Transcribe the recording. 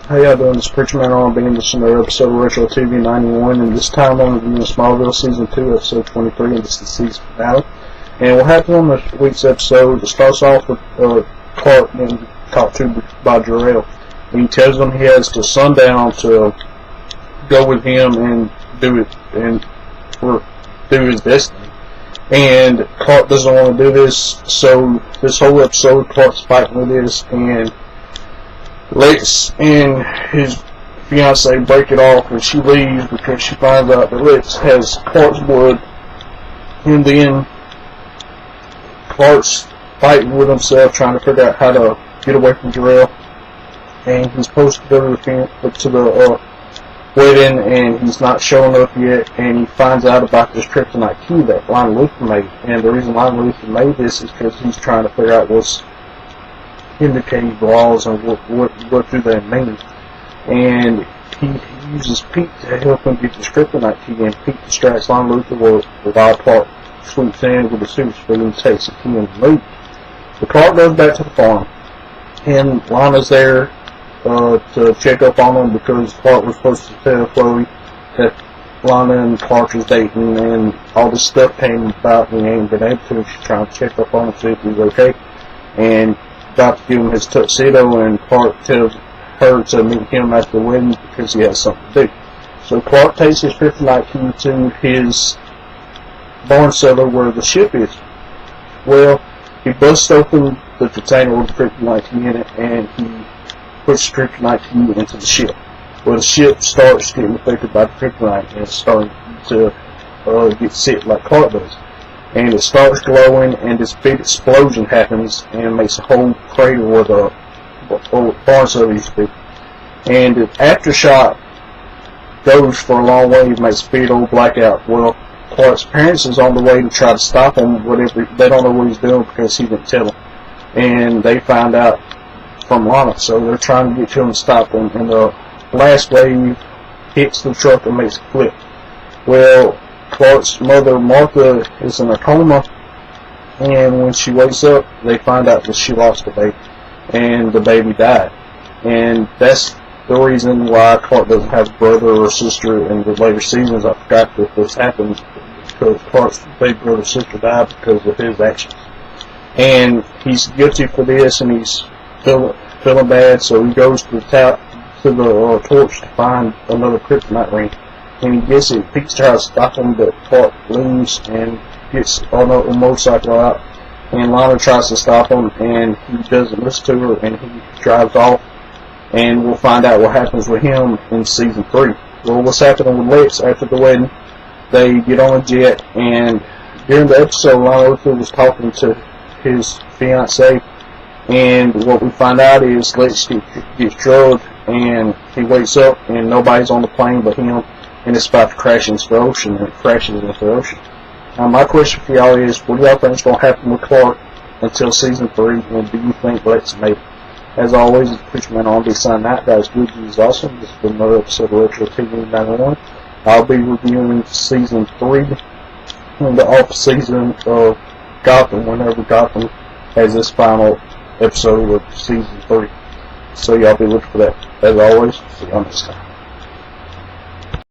How y'all doing? This is Preacher Man on being this another episode of Retro TV 91, and this time I'm reviewing Smallville Season 2, Episode 23, and this is the season finale. And what happened on this week's episode, it starts off with Clark being talked to by Jor-El. And he tells him he has to sundown to go with him and do it, and do his destiny. And Clark doesn't want to do this, so this whole episode Clark's fighting with this, and Lex and his fiance break it off, and she leaves because she finds out that Lex has Clark's blood. And then Clark's fighting with himself, trying to figure out how to get away from Jor-El. And he's supposed to go to the wedding, and he's not showing up yet. And he finds out about this kryptonite key that Lionel Luthor made. And the reason Lionel Luthor made this is because he's trying to figure out what's indicating laws and what do they mean. And he uses Pete to help him get this kryptonite key, and Pete distracts Lionel Luthor while Clark swoops in with the super speed and takes the key and moves. So Clark goes back to the farm, and Lana's there to check up on him because Clark was supposed to tell Chloe that Lana and Clark was dating, and all this stuff came about and he ain't been able to. She's trying to check up on him, see if he's okay, and about to give him his tuxedo, and Clark tells her to meet him at the wedding because he has something to do. So Clark takes his kryptonite key to his barn cellar where the ship is. Well, he busts open the container with the kryptonite key in it, and he puts the kryptonite key into the ship. Well, the ship starts getting affected by the kryptonite, and it's starting to get sick like Clark does. And it starts glowing, and this big explosion happens and makes a whole crater where the barn cellar used to be. And the aftershock goes for a long way and makes a big old blackout. Well, Clark's parents is on the way to try to stop him. Whatever, they don't know what he's doing because he didn't tell them. And they find out from Lana, so they're trying to get to him and stop him. And the blast wave hits the truck and makes it flip. Well, Clark's mother, Martha, is in a coma, and when she wakes up, they find out that she lost the baby, and the baby died. And that's the reason why Clark doesn't have a brother or sister in the later seasons. I forgot that this happened because Clark's baby brother or sister died because of his actions. And he's guilty for this, and he's feeling bad, so he goes to the torch to find another kryptonite ring. And he gets it. Pete's trying to stop him, but Clark leaves and gets on a motorcycle out. And Lana tries to stop him, and he doesn't listen to her, and he drives off. And we'll find out what happens with him in Season 3. Well, what's happening with Lex after the wedding? They get on a jet, and during the episode, Lionel Luthor was talking to his fiancée. And what we find out is Lex gets drugged, and he wakes up, and nobody's on the plane but him. And it's about to crash into the ocean, and it crashes into the ocean. Now, my question for y'all is, what do y'all think is going to happen with Clark until Season 3, and do you think Lex made it? As always, it's Preacher Man on signing out. Guys, good news awesome. This has been another episode of Retro TV 91. I'll be reviewing Season 3 and the off-season of Gotham whenever Gotham has this final episode of Season 3. So y'all be looking for that. As always, see y'all next time.